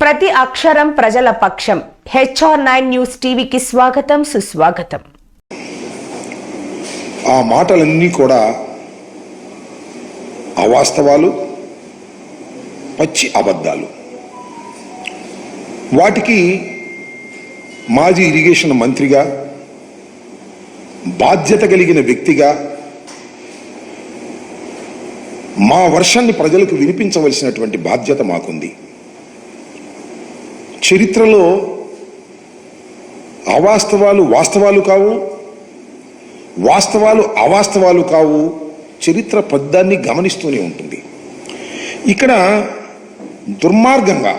ప్రతి అక్షరం ప్రజల పక్షం. HR9 న్యూస్ టీవీకి స్వాగతం, సుస్వాగతం. ఆ మాటలన్నీ కూడా అవాస్తవాలు, పచ్చి అబద్ధాలు. వాటికి మాజీ ఇరిగేషన్ మంత్రిగా, బాధ్యత కలిగిన వ్యక్తిగా మా వర్షాన్ని ప్రజలకు వినిపించవలసినటువంటి బాధ్యత మాకుంది. చరిత్రలో అవాస్తవాలు వాస్తవాలు కావు, వాస్తవాలు అవాస్తవాలు కావు. చరిత్ర పద్యాన్ని గమనిస్తూనే ఉంటుంది. ఇక్కడ దుర్మార్గంగా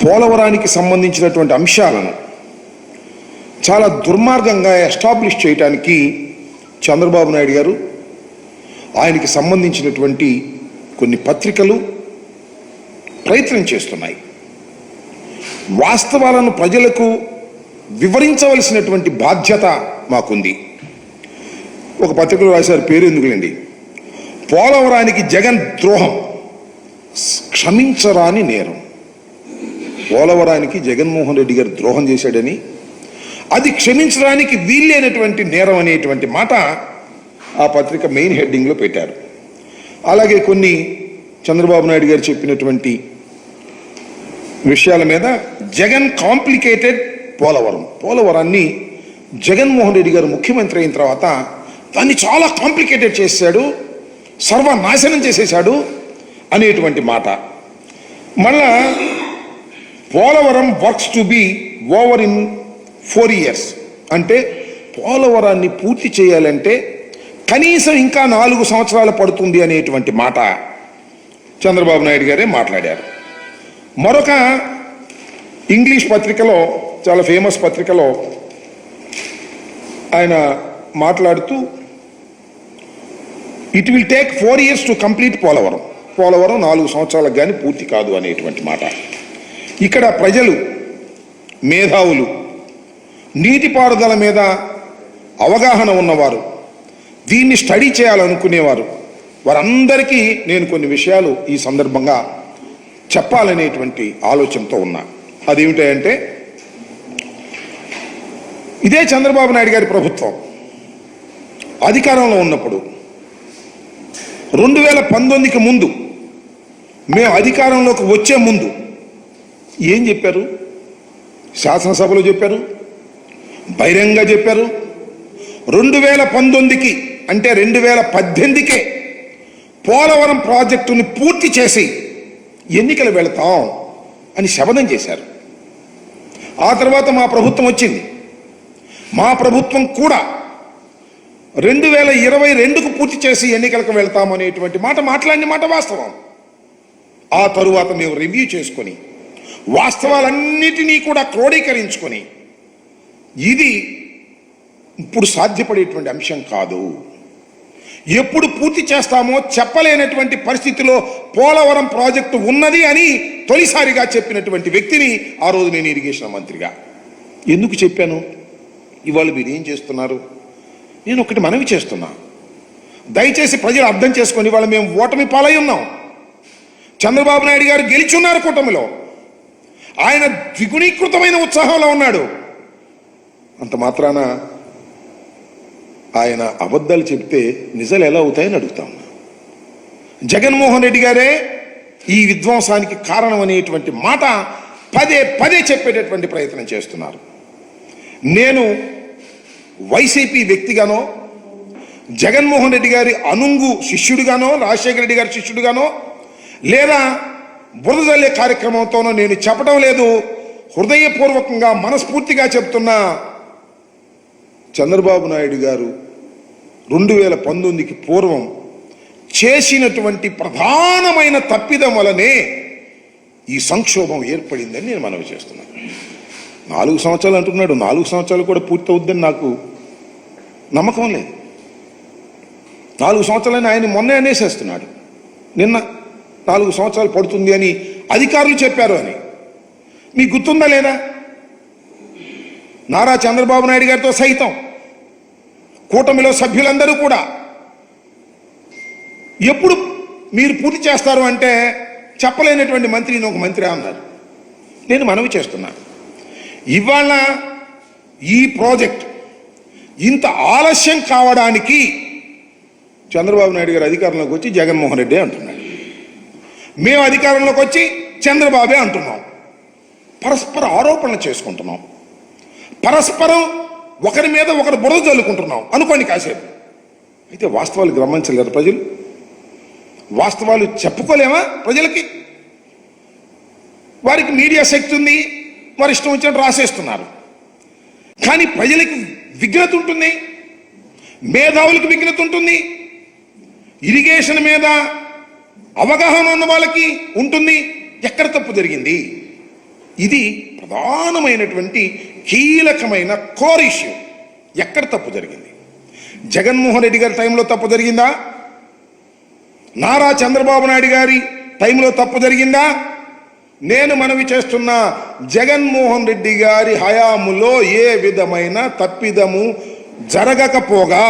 పోలవరానికి సంబంధించినటువంటి అంశాలను చాలా దుర్మార్గంగా ఎస్టాబ్లిష్ చేయడానికి చంద్రబాబు నాయుడు గారు, ఆయనకి సంబంధించినటువంటి కొన్ని పత్రికలు ప్రయత్నం చేస్తున్నాయి. వాస్తవాలను ప్రజలకు వివరించవలసినటువంటి బాధ్యత మాకుంది. ఒక పత్రికలో రాశారు, పేరు ఎందుకులేండి, పోలవరానికి జగన్ ద్రోహం క్షమించరాని నేరం. పోలవరానికి జగన్మోహన్ రెడ్డి గారు ద్రోహం చేశాడని, అది క్షమించడానికి వీల్లేనటువంటి నేరం అనేటువంటి మాట ఆ పత్రిక మెయిన్ హెడ్డింగ్లో పెట్టారు. అలాగే కొన్ని చంద్రబాబు నాయుడు గారు చెప్పినటువంటి విషయాల మీద జగన్ కాంప్లికేటెడ్ పోలవరాన్ని జగన్మోహన్ రెడ్డి గారు ముఖ్యమంత్రి అయిన తర్వాత దాన్ని చాలా కాంప్లికేటెడ్ చేశాడు, సర్వనాశనం చేసేశాడు అనేటువంటి మాట. మళ్ళా Polavaram works to be over in 4 years అంటే పోలవరాన్ని పూర్తి చేయాలంటే కనీసం ఇంకా 4 సంవత్సరాలు పడుతుంది అనేటువంటి మాట చంద్రబాబు నాయుడు గారే మాట్లాడారు. మరొక ఇంగ్లీష్ పత్రికలో, చాలా ఫేమస్ పత్రికలో ఆయన మాట్లాడుతూ it will take 4 years to complete Polavaram 4 సంవత్సరాలకు కానీ పూర్తి కాదు అనేటువంటి మాట. ఇక్కడ ప్రజలు, మేధావులు, నీటిపారుదల మీద అవగాహన ఉన్నవారు, దీన్ని స్టడీ చేయాలనుకునేవారు, వారందరికీ నేను కొన్ని విషయాలు ఈ సందర్భంగా చెప్పాలనేటువంటి ఆలోచనతో ఉన్నా. అదేమిటంటే, ఇదే చంద్రబాబు నాయుడు గారి ప్రభుత్వం అధికారంలో ఉన్నప్పుడు 2019కి ముందు, మేము అధికారంలోకి వచ్చే ముందు ఏం చెప్పారు? శాసనసభలో చెప్పారు, బహిరంగంగా చెప్పారు. 2019కి అంటే 2018కే పోలవరం ప్రాజెక్టుని పూర్తి చేసి ఎన్నికలు వెళతాం అని శపథం చేశారు. ఆ తర్వాత మా ప్రభుత్వం వచ్చింది. మా ప్రభుత్వం కూడా 2022కు పూర్తి చేసి ఎన్నికలకు వెళ్తాం అనేటువంటి మాట మాట్లాడిన మాట వాస్తవం. ఆ తరువాత మేము రివ్యూ చేసుకొని వాస్తవాలన్నిటినీ కూడా క్రోడీకరించుకొని ఇది ఇప్పుడు సాధ్యపడేటువంటి అంశం కాదు, ఎప్పుడు పూర్తి చేస్తామో చెప్పలేనటువంటి పరిస్థితిలో పోలవరం ప్రాజెక్టు ఉన్నది అని తొలిసారిగా చెప్పినటువంటి వ్యక్తిని ఆ రోజు నేను ఇరిగేషన్ మంత్రిగా. ఎందుకు చెప్పాను? ఇవాళ మీరు ఏం చేస్తున్నారు? నేను ఒకటి మనవి చేస్తున్నా, దయచేసి ప్రజలు అర్థం చేసుకొని, ఇవాళ మేము ఓటమి పాలై ఉన్నాం. చంద్రబాబు నాయుడు గారు గెలిచున్నారు కూటమిలో, ఆయన ద్విగుణీకృతమైన ఉత్సాహంలో ఉన్నాడు. అంత మాత్రాన ఆయన అబద్ధాలు చెప్తే నిజాలు ఎలా అవుతాయని అడుగుతాం. జగన్మోహన్ రెడ్డి గారే ఈ విధ్వంసానికి కారణం అనేటువంటి మాట పదే చెప్పేటటువంటి ప్రయత్నం చేస్తున్నారు. నేను వైసీపీ వ్యక్తిగానో, జగన్మోహన్ రెడ్డి గారి అనుంగు శిష్యుడిగానో, రాజశేఖర రెడ్డి గారి శిష్యుడిగానో, లేదా బురద జల్లే కార్యక్రమంతోనో నేను చెప్పడం లేదు. హృదయపూర్వకంగా మనస్ఫూర్తిగా చెప్తున్నా, చంద్రబాబు నాయుడు గారు 2019కి పూర్వం చేసినటువంటి ప్రధానమైన తప్పిదం వలనే ఈ సంక్షోభం ఏర్పడిందని నేను మనవి చేస్తున్నాను. 4 సంవత్సరాలు అంటున్నాడు, 4 సంవత్సరాలు కూడా పూర్తవుద్దని నాకు నమ్మకం లేదు. 4 సంవత్సరాలని ఆయన మొన్నే అనేసేస్తున్నాడు. నిన్న 4 సంవత్సరాలు పడుతుంది అని అధికారులు చెప్పారు అని మీకు గుర్తుందా లేదా? నారా చంద్రబాబు నాయుడు గారితో సైతం కూటమిలో సభ్యులందరూ కూడా ఎప్పుడు మీరు పూర్తి చేస్తారు అంటే చెప్పలేనటువంటి మంత్రి ఒక మంత్రి అన్నారు. నేను మనవి చేస్తున్నా, ఇవాళ ఈ ప్రాజెక్ట్ ఇంత ఆలస్యం కావడానికి చంద్రబాబు నాయుడు గారు అధికారంలోకి వచ్చి జగన్మోహన్ రెడ్డి అంటున్నాడు, మేము అధికారంలోకి వచ్చి చంద్రబాబే అంటున్నాం. పరస్పర ఆరోపణలు చేసుకుంటున్నాం, పరస్పరం ఒకరి మీద ఒకరు బురద జల్లుకుంటున్నాం అనుకోండి కాసేపు. అయితే వాస్తవాలు గమనించలేరు ప్రజలు, వాస్తవాలు చెప్పుకోలేమా ప్రజలకి? వారికి మీడియా శక్తి ఉంది, వారి ఇష్టం వచ్చినట్టు రాసేస్తున్నారు. కానీ ప్రజలకి విఘ్నత ఉంటుంది, మేధావులకు విఘ్నత ఉంటుంది, ఇరిగేషన్ మీద అవగాహన ఉన్న వాళ్ళకి ఉంటుంది. ఎక్కడ తప్పు జరిగింది? ఇది ప్రధానమైనటువంటి కీలకమైన కోర్ ఇష్యూ. ఎక్కడ తప్పు జరిగింది? జగన్మోహన్ రెడ్డి గారి టైంలో తప్పు జరిగిందా? నారా చంద్రబాబు నాయుడు గారి టైంలో తప్పు జరిగిందా? నేను మనవి చేస్తున్నా, జగన్మోహన్ రెడ్డి గారి హయాములో ఏ విధమైన తప్పిదము జరగకపోగా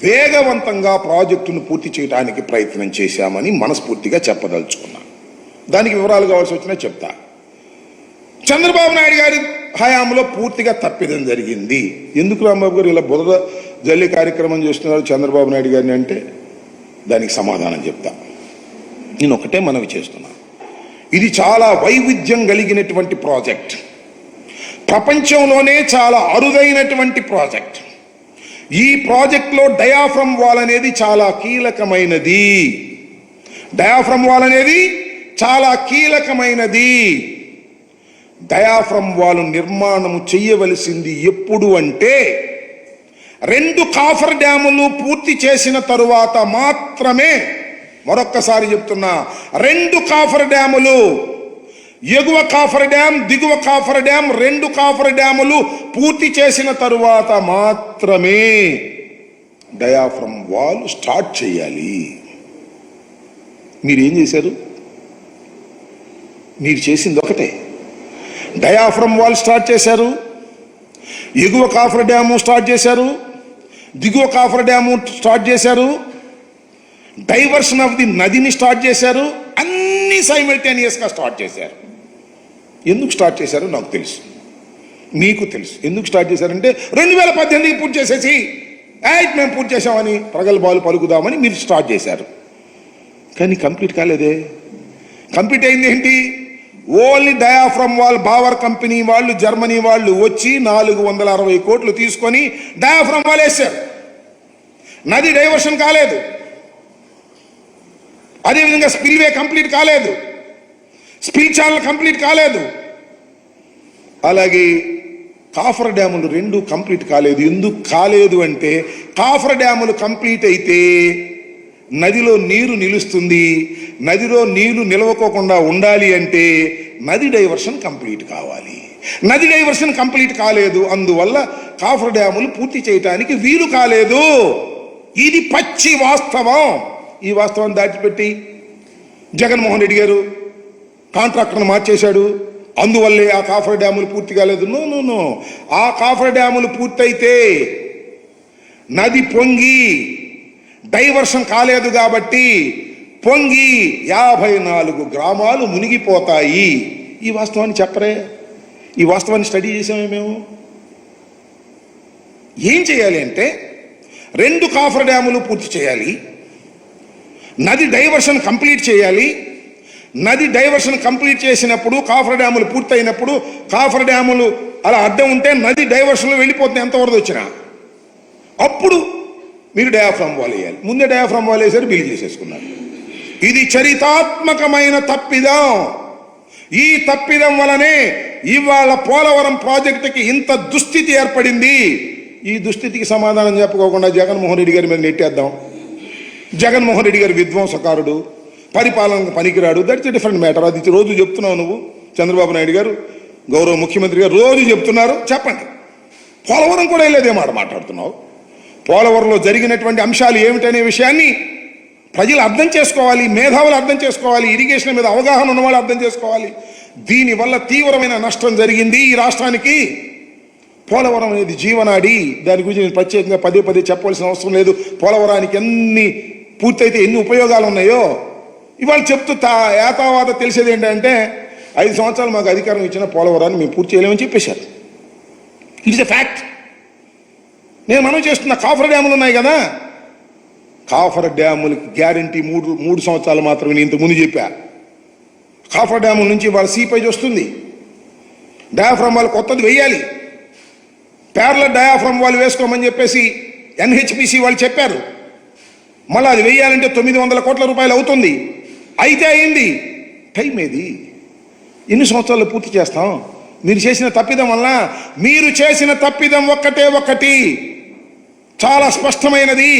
వేగవంతంగా ప్రాజెక్టును పూర్తి చేయడానికి ప్రయత్నం చేశామని మనస్ఫూర్తిగా చెప్పదలుచుకున్నా. దానికి వివరాలు కావాల్సి వచ్చినా చెప్తా. చంద్రబాబు నాయుడు గారి హయాంలో పూర్తిగా తప్పిదం జరిగింది. ఎందుకు రాంబాబు గారు ఇలా బురద జల్లి కార్యక్రమం చేస్తున్నారు చంద్రబాబు నాయుడు గారిని అంటే దానికి సమాధానం చెప్తా. నేను ఒకటే మనవి చేస్తున్నా, ఇది చాలా వైవిధ్యం కలిగినటువంటి ప్రాజెక్ట్, ప్రపంచంలోనే చాలా అరుదైనటువంటి ప్రాజెక్ట్. ఈ ప్రాజెక్ట్లో డయాఫ్రమ్ వాల్ అనేది చాలా కీలకమైనది. డయాఫ్రమ్ వాల్ అనేది చాలా కీలకమైనది. డయాఫ్రమ్ వాల్ నిర్మాణము చేయవలసింది ఎప్పుడు అంటే 2 కాఫర్ డ్యాములు పూర్తి చేసిన తరువాత మాత్రమే. మరొక్కసారి చెప్తున్నా, 2 కాఫర్ డ్యాములు, ఎగువ కాఫర్ డ్యామ్, దిగువ కాఫర్ డ్యామ్, 2 కాఫర్ డ్యాములు పూర్తి చేసిన తరువాత మాత్రమే డయాఫ్రమ్ వాల్ స్టార్ట్ చేయాలి. మీరేం చేశారు? మీరు చేసింది ఒకటే, డయాఫ్రమ్ వాల్ స్టార్ట్ చేశారు, ఎగువ కాఫర్ డ్యాము స్టార్ట్ చేశారు, దిగువ కాఫర్ డ్యాము స్టార్ట్ చేశారు, డైవర్షన్ ఆఫ్ ది నదిని స్టార్ట్ చేశారు. అన్ని సైమల్టేనియస్గా స్టార్ట్ చేశారు. ఎందుకు స్టార్ట్ చేశారో నాకు తెలుసు, మీకు తెలుసు. ఎందుకు స్టార్ట్ చేశారంటే 2018 పూర్తి చేసేసి మేము పూర్తి చేసామని ప్రగల్భాలు పలుకుదామని మీరు స్టార్ట్ చేశారు. కానీ కంప్లీట్ కాలేదే. కంప్లీట్ అయింది ఏంటి? Only diaphragm wall Bauer company వాళ్ళు, జర్మనీ వాళ్ళు వచ్చి 460 కోట్లు తీసుకొని డయాఫ్రమ్ వాల్ వేశారు. నది డైవర్షన్ కాలేదు, అదేవిధంగా స్పిల్వే కంప్లీట్ కాలేదు, స్పిల్ ఛానల్ కంప్లీట్ కాలేదు, అలాగే కాఫర్ డ్యాములు 2 కంప్లీట్ కాలేదు. ఎందుకు కాలేదు అంటే కాఫర్ డ్యాములు కంప్లీట్ అయితే నదిలో నీరు నిలుస్తుంది. నదిలో నీళ్లు నిలవకోకుండా ఉండాలి అంటే నది డైవర్షన్ కంప్లీట్ కావాలి. నది డైవర్షన్ కంప్లీట్ కాలేదు, అందువల్ల కాఫర్ డ్యాములు పూర్తి చేయడానికి వీలు కాలేదు. ఇది పచ్చి వాస్తవం. ఈ వాస్తవాన్ని దాచిపెట్టి జగన్మోహన్ రెడ్డి గారు కాంట్రాక్టర్ను మార్చేశాడు, అందువల్లే ఆ కాఫర్ డ్యాములు పూర్తి కాలేదు. నో, ఆ కాఫర్ డ్యాములు పూర్తయితే నది పొంగి డైవర్షన్ కాలేదు కాబట్టి పొంగి 54 గ్రామాలు మునిగిపోతాయి. ఈ వాస్తవాన్ని చెప్పరే? ఈ వాస్తవాన్ని స్టడీ చేసామే మేము. ఏం చేయాలి అంటే 2 కాఫర్ డ్యాములు పూర్తి చేయాలి, నది డైవర్షన్ కంప్లీట్ చేయాలి. నది డైవర్షన్ కంప్లీట్ చేసినప్పుడు కాఫర్ డ్యాములు పూర్తయినప్పుడు, కాఫర్ డ్యాములు అలా అడ్డం ఉంటే నది డైవర్షన్లో వెళ్ళిపోతుంది ఎంత వరద వచ్చినా. అప్పుడు మీరు డయాఫ్రమ్ వాల్ వేయాలి. ముందే డయాఫ్రమ్ వాల్ వేసారు, బిల్లు చేసేసుకున్నారు. ఇది చరితాత్మకమైన తప్పిదం. ఈ తప్పిదం వలనే ఇవాళ పోలవరం ప్రాజెక్టుకి ఇంత దుస్థితి ఏర్పడింది. ఈ దుస్థితికి సమాధానం చెప్పుకోకుండా జగన్మోహన్ రెడ్డి గారి మీద నెట్టేద్దాం. జగన్మోహన్ రెడ్డి గారు విధ్వంసకారుడు, పరిపాలనకు పనికిరాడు. That's a different matter. అది రోజు చెప్తున్నావు నువ్వు. చంద్రబాబు నాయుడు గారు, గౌరవ ముఖ్యమంత్రి గారు రోజు చెప్తున్నారు. చెప్పండి, పోలవరం కూడా వెళ్ళేదే మాట మాట్లాడుతున్నావు. పోలవరంలో జరిగినటువంటి అంశాలు ఏమిటనే విషయాన్ని ప్రజలు అర్థం చేసుకోవాలి, మేధావులు అర్థం చేసుకోవాలి, ఇరిగేషన్ మీద అవగాహన ఉన్నవాళ్ళు అర్థం చేసుకోవాలి. దీనివల్ల తీవ్రమైన నష్టం జరిగింది ఈ రాష్ట్రానికి. పోలవరం అనేది జీవనాడి. దాని గురించి నేను ప్రత్యేకంగా పదే చెప్పవలసిన అవసరం లేదు. పోలవరానికి ఎన్ని పూర్తయితే ఎన్ని ఉపయోగాలు ఉన్నాయో ఇవాళ చెప్తూ ఏతావాత తెలిసేది ఏంటంటే 5 సంవత్సరాలు మాకు అధికారం ఇచ్చిన పోలవరాన్ని మేము పూర్తి చేయలేమని చెప్పేశారు. It's a fact. నేను మనం చేస్తున్న కాఫర్ డ్యాములు ఉన్నాయి కదా, కాఫర్ డ్యాములకి గ్యారంటీ 3 సంవత్సరాలు మాత్రమే. నేను ఇంతకుముందు చెప్పా, కాఫర్ డ్యాముల నుంచి వాళ్ళ సీపేజ్ వస్తుంది. డయాఫ్రమ్ వాళ్ళు కొత్తది వేయాలి. ప్యారలల్ డయాఫ్రమ్ వాళ్ళు వేసుకోమని చెప్పేసి ఎన్హెచ్పిసి వాళ్ళు చెప్పారు. మళ్ళీ అది వేయాలంటే 900 కోట్ల రూపాయలు అవుతుంది. అయితే అయింది. టైం ఏది? ఎన్ని సంవత్సరాలు పూర్తి చేస్తాం? మీరు చేసిన తప్పిదం వల్ల, మీరు చేసిన తప్పిదం ఒక్కటి చాలా స్పష్టమైనది.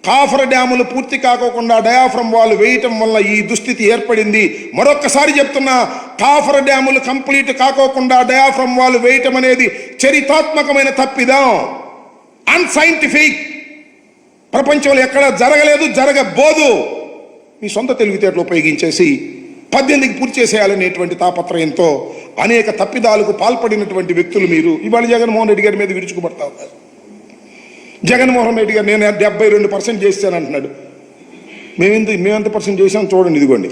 కాఫర్ డ్యాములు పూర్తి కాకోకుండా డయాఫ్రమ్ వాళ్ళు వేయటం వల్ల ఈ దుస్థితి ఏర్పడింది. మరొక్కసారి చెప్తున్నా, కాఫర్ డ్యాములు కంప్లీట్ కాకోకుండా డయాఫ్రమ్ వాళ్ళు వేయటం అనేది చరిత్రాత్మకమైన తప్పిదం, అన్సైంటిఫిక్. ప్రపంచంలో ఎక్కడ జరగలేదు, జరగబోదు. మీ సొంత తెలివితేటలు ఉపయోగించేసి 18కి పూర్తి చేసేయాలనేటువంటి తాపత్రయంతో అనేక తప్పిదాలకు పాల్పడినటువంటి వ్యక్తులు మీరు. ఇవాళ జగన్మోహన్ రెడ్డి గారి మీద విరుచుకుపడతా ఉన్నారు. జగన్మోహన్ రెడ్డి గారు నేను 72% చేశానంటున్నాడు. మేమెంత పర్సెంట్ చేసాం చూడండి, ఇదిగోండి.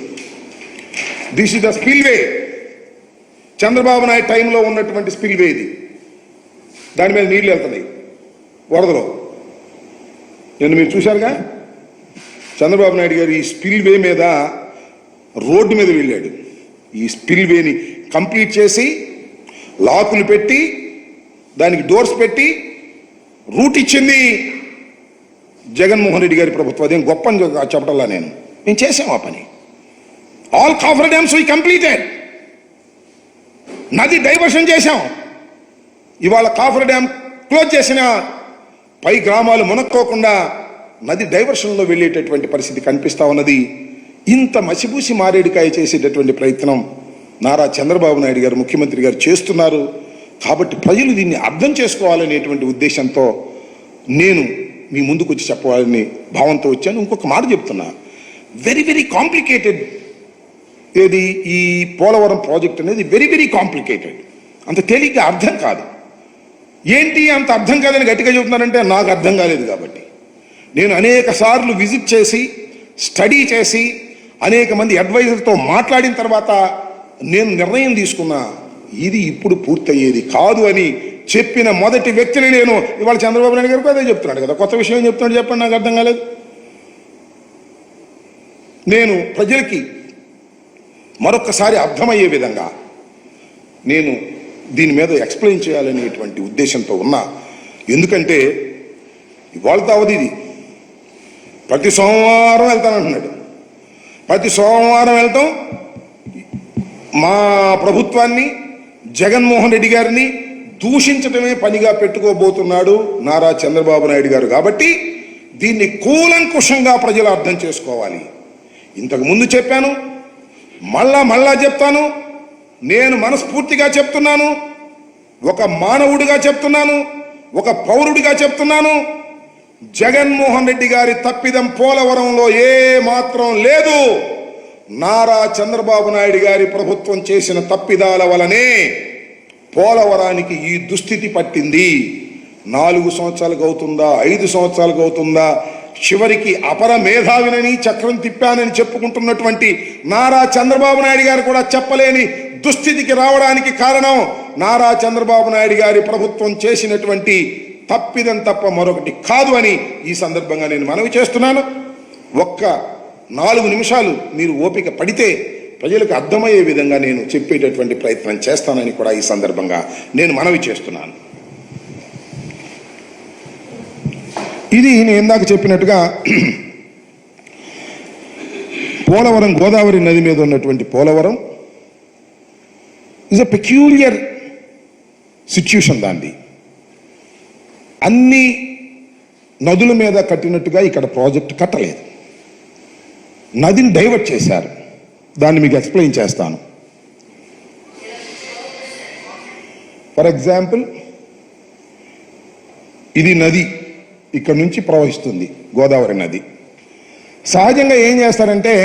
This is the spillway. Chandrababu Naidu టైంలో ఉన్నటువంటి స్పిల్వే ఇది. దాని మీద నీళ్లు వెళ్తున్నాయి వరదలో. నేను మీరు చూశారుగా, చంద్రబాబు నాయుడు గారు ఈ స్పిల్వే మీద రోడ్డు మీద వెళ్ళాడు. ఈ స్పిల్వేని కంప్లీట్ చేసి లాకులు పెట్టి దానికి డోర్స్ పెట్టి రూట్ ఇచ్చింది జగన్మోహన్ రెడ్డి గారి ప్రభుత్వం. అదేం గొప్ప చెప్పటల్లా మేము చేసాం ఆ పని. All coffer dams we completed. నది డైవర్షన్ చేశాం. ఇవాళ కాఫర్ డ్యామ్ క్లోజ్ చేసిన పై గ్రామాలు మునక్కోకుండా నది డైవర్షన్లో వెళ్ళేటటువంటి పరిస్థితి కనిపిస్తా ఉన్నది. ఇంత మసిబూసి మారేడికాయ చేసేటటువంటి ప్రయత్నం నారా చంద్రబాబు నాయుడు గారు, ముఖ్యమంత్రి గారు చేస్తున్నారు. కాబట్టి ప్రజలు దీన్ని అర్థం చేసుకోవాలనేటువంటి ఉద్దేశంతో నేను మీ ముందుకు వచ్చి చెప్పాలని భావంతో వచ్చాను. ఇంకొక మాట చెప్తున్నా, వెరీ వెరీ కాంప్లికేటెడ్. ఏది ఈ పోలవరం ప్రాజెక్ట్ అనేది వెరీ వెరీ కాంప్లికేటెడ్. అంత తేలిగ్గా అర్థం కాదు. ఏంటి అంత అర్థం కాదని గట్టిగా చెబుతున్నారంటే నాకు అర్థం కాలేదు. కాబట్టి నేను అనేక సార్లు విజిట్ చేసి, స్టడీ చేసి, అనేక మంది అడ్వైజర్తో మాట్లాడిన తర్వాత నేను నిర్ణయం తీసుకున్నా, ఇది ఇప్పుడు పూర్తయ్యేది కాదు అని చెప్పిన మొదటి వ్యక్తిని నేను. ఇవాళ చంద్రబాబు నాయుడు గారికి అదే చెప్తున్నాడు కదా, కొత్త విషయం చెప్తున్నాడు. చెప్పండి, నాకు అర్థం కాలేదు. నేను ప్రజలకి మరొక్కసారి అర్థమయ్యే విధంగా నేను దీని మీద ఎక్స్ప్లెయిన్ చేయాలనేటువంటి ఉద్దేశంతో ఉన్నా. ఎందుకంటే ఇవాళ అవధి ఇది. ప్రతి సోమవారం వెళ్తానంటున్నాడు. ప్రతి సోమవారం వెళ్తాం. మా ప్రభుత్వాన్ని, జగన్మోహన్ రెడ్డి గారిని దూషించడమే పనిగా పెట్టుకోబోతున్నాడు నారా చంద్రబాబు నాయుడు గారు. కాబట్టి దీన్ని కూలంకుషంగా ప్రజలు అర్థం చేసుకోవాలి. ఇంతకు ముందు చెప్పాను, మళ్ళా చెప్తాను. నేను మనస్ఫూర్తిగా చెప్తున్నాను, ఒక మానవుడిగా చెప్తున్నాను, ఒక పౌరుడిగా చెప్తున్నాను. జగన్మోహన్ రెడ్డి గారి తప్పిదం పోలవరంలో ఏ మాత్రం లేదు. నారా చంద్రబాబు నాయుడు గారి ప్రభుత్వం చేసిన తప్పిదాల వలనే పోలవరానికి ఈ దుస్థితి పట్టింది. 4 సంవత్సరాలకు అవుతుందా, 5 సంవత్సరాలకు అవుతుందా? చివరికి అపర మేధావినని, చక్రం తిప్పానని చెప్పుకుంటున్నటువంటి నారా చంద్రబాబు నాయుడు గారు కూడా చెప్పలేని దుస్థితికి రావడానికి కారణం నారా చంద్రబాబు నాయుడు గారి ప్రభుత్వం చేసినటువంటి తప్పిదం తప్ప మరొకటి కాదు అని ఈ సందర్భంగా నేను మనవి చేస్తున్నాను. ఒక్క 4 నిమిషాలు మీరు ఓపిక పడితే ప్రజలకు అర్థమయ్యే విధంగా నేను చెప్పేటటువంటి ప్రయత్నం చేస్తానని కూడా ఈ సందర్భంగా నేను మనవి చేస్తున్నాను. ఇది నేను ఇందాక చెప్పినట్టుగా పోలవరం, గోదావరి నది మీద ఉన్నటువంటి Polavaram is a peculiar situation. దాన్ని అన్ని నదుల మీద కట్టినట్టుగా ఇక్కడ ప్రాజెక్ట్ కట్టలేదు. నదిని డైవర్ట్ చేశారు. దాన్ని మీకు ఎక్స్ప్లెయిన్ చేస్తాను. ఫర్ ఎగ్జాంపుల్, ఇది నది ఇక్కడ నుంచి ప్రవహిస్తుంది, గోదావరి నది. సహజంగా ఏం చేస్తారంటే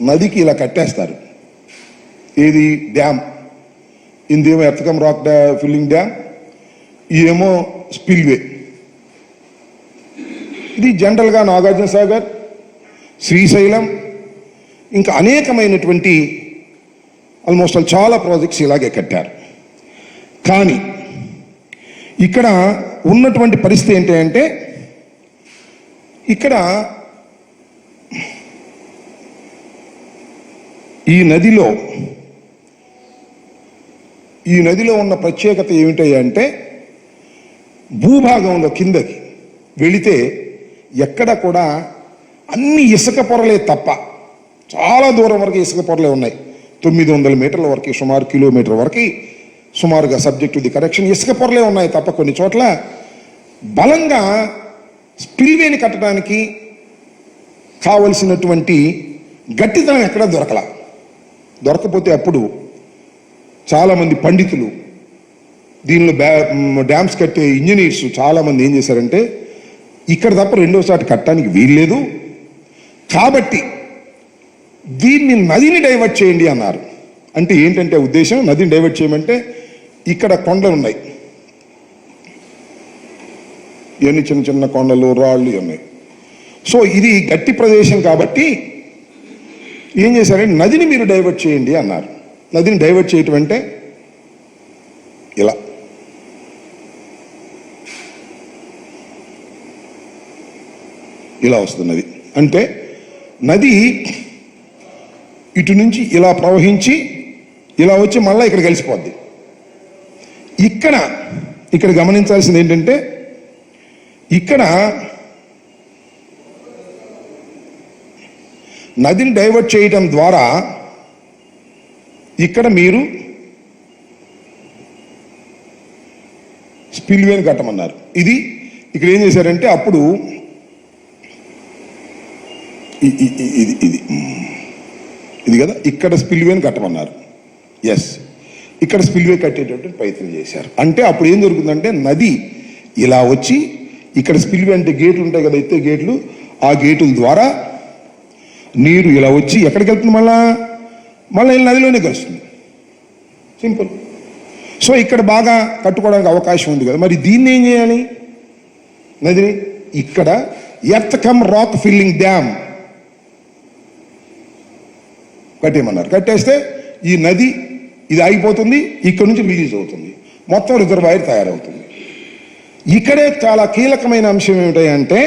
నదికి ఇలా కట్టేస్తారు. ఇది డ్యామ్, ఇందేమో ఎర్తకం రాక్ ఫిల్లింగ్ డ్యామ్, ఇదేమో స్పిల్వే. ఇది జనరల్గా నాగార్జున సాగర్, శ్రీశైలం, ఇంకా అనేకమైనటువంటి ఆల్మోస్ట్ చాలా ప్రాజెక్ట్స్ ఇలాగే కట్టారు. కానీ ఇక్కడ ఉన్నటువంటి పరిస్థితి ఏంటి అంటే, ఇక్కడ ఈ నదిలో ఉన్న ప్రత్యేకత ఏమిటంటే, భూభాగంలో కిందకి వెళితే ఎక్కడ కూడా అన్ని ఇసుక పొరలే తప్ప, చాలా దూరం వరకు ఇసుక పొరలే ఉన్నాయి. 900 మీటర్ల వరకు, సుమారు కిలోమీటర్ వరకు సుమారుగా సబ్జెక్ట్ టు ది కరెక్షన్ ఇసుక పొరలే ఉన్నాయి తప్ప కొన్ని చోట్ల బలంగా స్పిల్వేని కట్టడానికి కావలసినటువంటి గట్టితనం ఎక్కడా దొరకపోతే అప్పుడు చాలామంది పండితులు, దీనిలో డ్యామ్స్ కట్టే ఇంజనీర్స్ చాలామంది ఏం చేశారంటే, ఇక్కడ తప్ప రెండోసారి కట్టడానికి వీల్లేదు కాబట్టి దీన్ని నదిని డైవర్ట్ చేయండి అన్నారు. అంటే ఏంటంటే ఉద్దేశం, నదిని డైవర్ట్ చేయమంటే ఇక్కడ కొండలు ఉన్నాయి, ఇవన్నీ చిన్న చిన్న కొండలు, రాళ్ళు ఉన్నాయి. సో ఇది గట్టి ప్రదేశం కాబట్టి ఏం చేశారంటే నదిని మీరు డైవర్ట్ చేయండి అన్నారు. నదిని డైవర్ట్ చేయటం అంటే ఇలా వస్తుంది నది. అంటే నది ఇటు నుంచి ఇలా ప్రవహించి ఇలా వచ్చి మళ్ళీ ఇక్కడ కలిసిపోద్ది. ఇక్కడ గమనించాల్సింది ఏంటంటే, ఇక్కడ నదిని డైవర్ట్ చేయటం ద్వారా ఇక్కడ మీరు స్పిల్వేని కట్టమన్నారు. ఇది ఇక్కడ ఏం చేశారంటే, అప్పుడు ఇది కదా, ఇక్కడ స్పిల్వేని కట్టమన్నారు. ఎస్, ఇక్కడ స్పిల్వే కట్టేటట్టు ప్రయత్నం చేశారు. అంటే అప్పుడు ఏం జరుగుతుందంటే, నది ఇలా వచ్చి ఇక్కడ స్పిల్వే అంటే గేట్లు ఉంటాయి కదా, ఎత్తే గేట్లు, ఆ గేటుల ద్వారా నీరు ఇలా వచ్చి ఎక్కడికి వెళ్తుంది, మళ్ళీ నదిలోనే కలుస్తుంది. సింపుల్. సో ఇక్కడ బాగా కట్టుకోవడానికి అవకాశం ఉంది కదా, మరి దీన్ని ఏం చేయాలి, నదిని ఇక్కడ earth cum rock filling dam కట్టేయమన్నారు. కట్టేస్తే ఈ నది ఇది ఆగిపోతుంది, ఇక్కడ నుంచి రిలీజ్ అవుతుంది, మొత్తం రిజర్వాయర్ తయారవుతుంది. ఇక్కడే చాలా కీలకమైన అంశం ఏమిటంటే,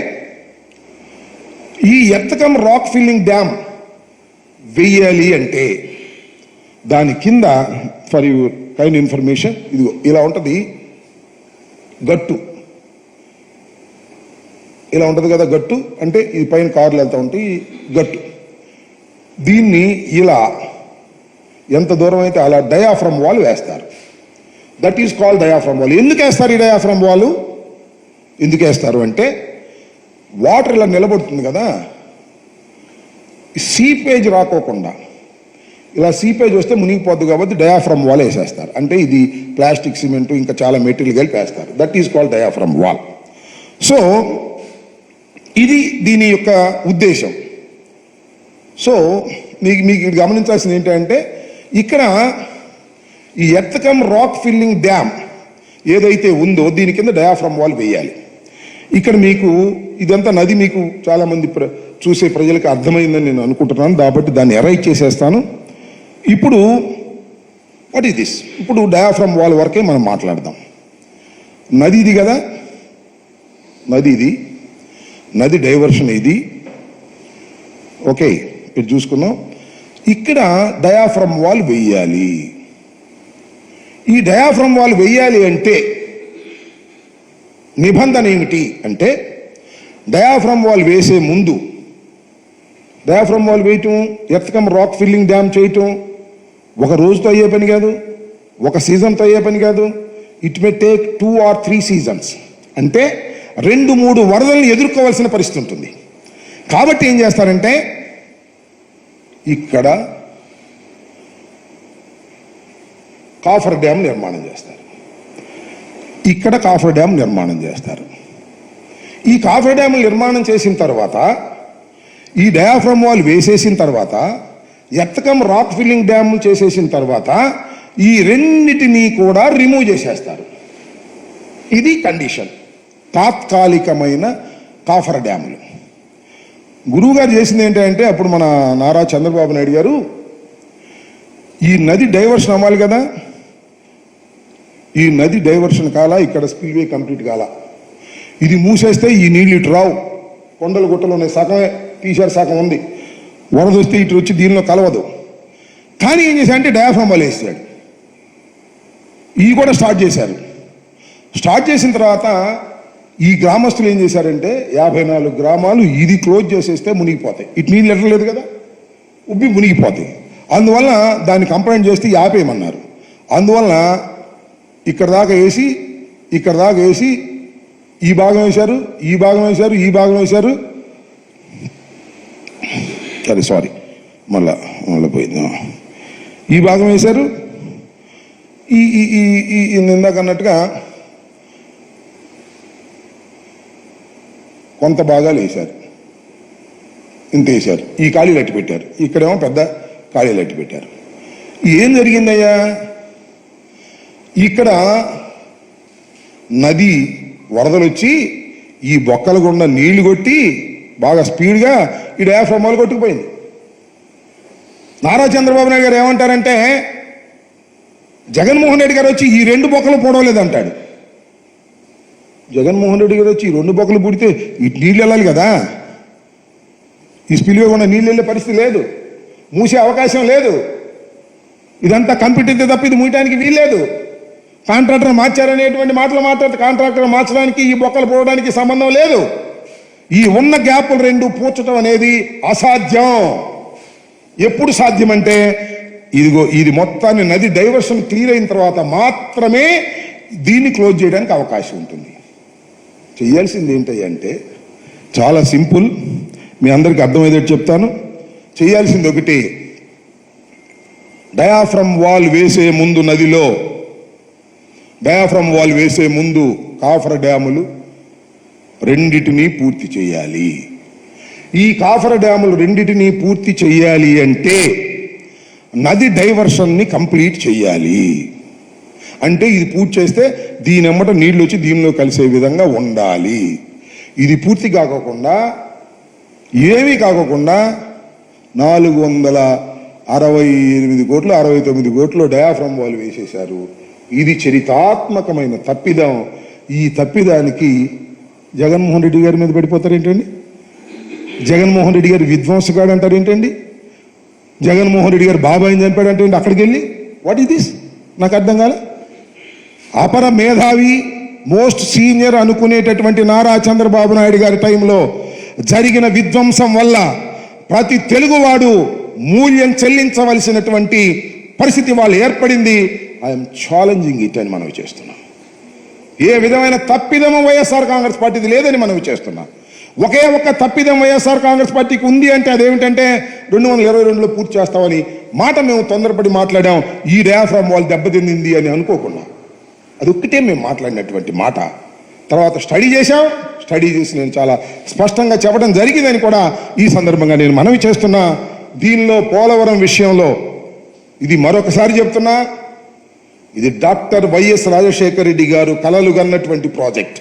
ఈ earth cum rock filling dam వెయ్యాలి అంటే దాని కింద, ఫర్ యువర్ కైండ్ ఇన్ఫర్మేషన్, ఇదిగో ఇలా ఉంటుంది గట్టు, ఇలా ఉంటుంది కదా గట్టు, అంటే ఇది పైన కార్లు వెళ్తూ ఉంటాయి గట్టు. దీన్ని ఇలా ఎంత దూరం అయితే అలా డయాఫ్రమ్ వాల్ వేస్తారు. That is called diaphragm wall. ఎందుకు వేస్తారు ఈ డయాఫ్రమ్ వాల్? ఎందుకు వేస్తారు అంటే, వాటర్ ఇలా నిలబడుతుంది కదా, సీపేజ్ రాకోకుండా, ఇలా సీపేజ్ వస్తే మునిగిపోద్దు కాబట్టి డయాఫ్రమ్ వాల్ వేసేస్తారు. అంటే ఇది ప్లాస్టిక్, సిమెంట్, ఇంకా చాలా మెటీరియల్ కలిపి వేస్తారు. That is called diaphragm wall. So ఇది దీని యొక్క ఉద్దేశం. సో మీకు గమనించాల్సింది ఏంటంటే, ఇక్కడ ఈ earth cum rock filling dam ఏదైతే ఉందో దీని కింద డయాఫ్రమ్ వాల్ వేయాలి. ఇక్కడ మీకు ఇదంతా నది మీకు చాలామంది చూసే ప్రజలకు అర్థమైందని నేను అనుకుంటున్నాను, కాబట్టి దాన్ని ఎరైట్ చేసేస్తాను. ఇప్పుడు వాట్ ఈస్ దిస్? ఇప్పుడు డయాఫ్రమ్ వాల్ వరకే మనం మాట్లాడదాం. నది ఇది కదా, నది డైవర్షన్ ఇది. ఓకే, ఇది చూసుకుందాం. ఇక్కడ డయాఫ్రమ్ వాల్ వెయ్యాలి. ఈ డయాఫ్రమ్ వాల్ వెయ్యాలి అంటే నిబంధన ఏమిటి అంటే, డయాఫ్రమ్ వాల్ వేసే ముందు, డయాఫ్రమ్ వాల్ వేయటం, earth cum rock filling dam చేయటం ఒక రోజుతో అయ్యే పని కాదు, ఒక సీజన్తో అయ్యే పని కాదు. It may take 2 or 3 seasons. అంటే 2-3 వరదల్ని ఎదుర్కోవాల్సిన పరిస్థితి ఉంటుంది. కాబట్టి ఏం చేస్తారంటే, ఇక్కడ కాఫర్ డ్యామ్ నిర్మాణం చేస్తారు. ఇక్కడ కాఫర్ డ్యామ్ నిర్మాణం చేస్తారు. ఈ కాఫర్ డ్యామ్ నిర్మాణం చేసిన తర్వాత, ఈ డయాఫ్రమ్ వాల్ వేసేసిన తర్వాత, earth cum rock filling dam చేసేసిన తర్వాత ఈ రెండిటినీ కూడా రిమూవ్ చేసేస్తారు. ఇది కండిషన్, తాత్కాలికమైన కాఫర్ డ్యాములు. గురువు గారు చేసింది ఏంటంటే అప్పుడు మన నారా చంద్రబాబు నాయుడు గారు ఈ నది డైవర్షన్ అవ్వాలి కదా, ఈ నది డైవర్షన్ కాల, ఇక్కడ స్పిల్వే కంప్లీట్ కాల, ఇది మూసేస్తే ఈ నీళ్ళు ఇటు రావు, కొండలు గుట్టలు ఉన్నాయి, సగమే తీశారు, సగం ఉంది, వరద వస్తే ఇటు వచ్చి దీనిలో కలవదు. కానీ ఏం చేశారంటే డయాఫ్రామ్ వాళ్ళు వేసాడు. ఇవి కూడా స్టార్ట్ చేశారు. స్టార్ట్ చేసిన తర్వాత ఈ గ్రామస్తులు ఏం చేశారంటే 54 గ్రామాలు ఇది క్లోజ్ చేసేస్తే మునిగిపోతాయి, ఇటు నీళ్ళు ఎట్టలేదు కదా, ఉబ్బి మునిగిపోతాయి. అందువల్ల దాన్ని కంప్లైంట్ చేస్తే ఆపేయమన్నారు. అందువల్ల ఇక్కడ దాకా వేసి, ఇక్కడ దాకా వేసి, ఈ భాగం వేశారు, ఈ భాగం వేశారు, ఈ భాగం వేశారు. సరే సారీ, మళ్ళా పోయింది. ఈ భాగం వేశారు, ఈ ఇందాక అన్నట్టుగా కొంత భాగాలు వేశారు, ఇంత వేశారు. ఈ ఖాళీలు అట్టి పెట్టారు, ఇక్కడేమో పెద్ద ఖాళీలు అట్టి పెట్టారు. ఏం జరిగిందయ్యా, ఇక్కడ నది వరదలు వచ్చి ఈ బొక్కల గుండా నీళ్లు కొట్టి బాగా స్పీడ్గా ఈ డయాఫ్రామ్ వాళ్ళు కొట్టుకుపోయింది. నారా చంద్రబాబు నాయుడు గారు ఏమంటారంటే జగన్మోహన్ రెడ్డి గారు వచ్చి ఈ 2 బొక్కలు పూడవలేదంటాడు. జగన్మోహన్ రెడ్డి గారు వచ్చి ఈ 2 బొక్కలు పుడితే ఇటు నీళ్ళు వెళ్ళాలి కదా, ఈ స్పిల్వే కూడా నీళ్ళు వెళ్ళే పరిస్థితి లేదు, మూసే అవకాశం లేదు. ఇదంతా కంప్యూటర్ తప్ప ఇది మూయటానికి వీల్లేదు. కాంట్రాక్టర్ మార్చారనేటువంటి మాటలు మాట్లాడితే కాంట్రాక్టర్ మార్చడానికి ఈ బొక్కలు పోవడానికి సంబంధం లేదు. ఈ ఉన్న గ్యాపులు 2 పూడ్చడం అనేది అసాధ్యం. ఎప్పుడు సాధ్యమంటే ఇదిగో ఇది మొత్తాన్ని నది డైవర్షన్ క్లియర్ అయిన తర్వాత మాత్రమే దీన్ని క్లోజ్ చేయడానికి అవకాశం ఉంటుంది. చేయాల్సింది ఏంటంటే చాలా సింపుల్, మీ అందరికీ అర్థమయ్యేటట్టు చెప్తాను. చేయాల్సింది ఒకటి, డయాఫ్రమ్ వాల్ వేసే ముందు నదిలో డయాఫ్రమ్ వాల్ వేసే ముందు కాఫర్ డ్యాములు 2 పూర్తి చేయాలి. ఈ కాఫర్ డ్యాములు 2 పూర్తి చేయాలి అంటే నది డైవర్షన్ని కంప్లీట్ చేయాలి. అంటే ఇది పూర్తి చేస్తే దీని ఎమ్మట నీళ్ళు వచ్చి దీనిలో కలిసే విధంగా ఉండాలి. ఇది పూర్తి కాకోకుండా ఏమీ కాకోకుండా 468 కోట్లు 69 కోట్లు డయాఫ్రమ్ వాల్ వేసేశారు. ఇది చరితాత్మకమైన తప్పిదం. ఈ తప్పిదానికి జగన్మోహన్ రెడ్డి గారి మీద పడిపోతారు ఏంటండి? జగన్మోహన్ రెడ్డి గారు విధ్వంసగాడు అంటారు ఏంటండి? జగన్మోహన్ రెడ్డి గారు బాబాయిని చంపాడంటే అక్కడికి వెళ్ళి వాట్ ఈస్ దిస్? నాకు అర్థం కాలే. అపర మేధావి, మోస్ట్ సీనియర్ అనుకునేటటువంటి నారా చంద్రబాబు నాయుడు గారి టైంలో జరిగిన విధ్వంసం వల్ల ప్రతి తెలుగువాడు మూల్యం చెల్లించవలసినటువంటి పరిస్థితి వాళ్ళు ఏర్పడింది. ఐఎమ్ ఛాలెంజింగ్ ఇట్ అని మనవి చేస్తున్నాం. ఏ విధమైన తప్పిదము వైఎస్ఆర్ కాంగ్రెస్ పార్టీది లేదని మనవి చేస్తున్నాం. ఒకే ఒక్క తప్పిదం వైఎస్ఆర్ కాంగ్రెస్ పార్టీకి ఉంది అంటే అదేమిటంటే 2022లో పూర్తి చేస్తామని మాట మేము తొందరపడి మాట్లాడాం. ఈ డయాఫ్రామ్ వాల్ దెబ్బతింది అని అనుకోకుండా అది ఒక్కటే మేము మాట్లాడినటువంటి మాట. తర్వాత స్టడీ చేశాం. స్టడీ చేసి నేను చాలా స్పష్టంగా చెప్పడం జరిగిందని కూడా ఈ సందర్భంగా నేను మనవి చేస్తున్నా. దీనిలో పోలవరం విషయంలో ఇది మరొకసారి చెప్తున్నా, ఇది డాక్టర్ వైఎస్ రాజశేఖర రెడ్డి గారు కలలు కన్నటువంటి ప్రాజెక్ట్.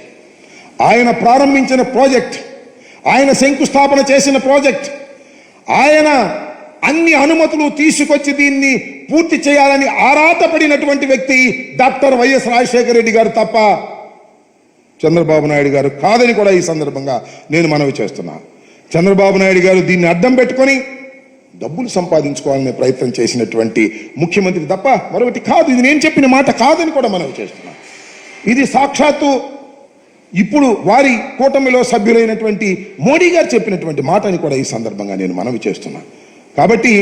ఆయన ప్రారంభించిన ప్రాజెక్ట్, ఆయన శంకుస్థాపన చేసిన ప్రాజెక్ట్, ఆయన అన్ని అనుమతులు తీసుకొచ్చి దీన్ని పూర్తి చేయాలని ఆరాటపడినటువంటి వ్యక్తి డాక్టర్ వైఎస్ రాజశేఖర రెడ్డి గారు తప్ప చంద్రబాబు నాయుడు గారు కాదని కూడా ఈ సందర్భంగా నేను మనవి చేస్తున్నా. చంద్రబాబు నాయుడు గారు దీన్ని అడ్డం పెట్టుకొని డబ్బులు సంపాదించుకోవాలనే ప్రయత్నం చేసినటువంటి ముఖ్యమంత్రి తప్ప మరొకటి కాదు. ఇది నేను చెప్పిన మాట కాదని కూడా మనవి చేస్తున్నా. ఇది సాక్షాత్తు ఇప్పుడు వారి కూటమిలో సభ్యులైనటువంటి మోడీ గారు చెప్పినటువంటి మాట అని కూడా ఈ సందర్భంగా నేను మనవి చేస్తున్నా. కాబట్టి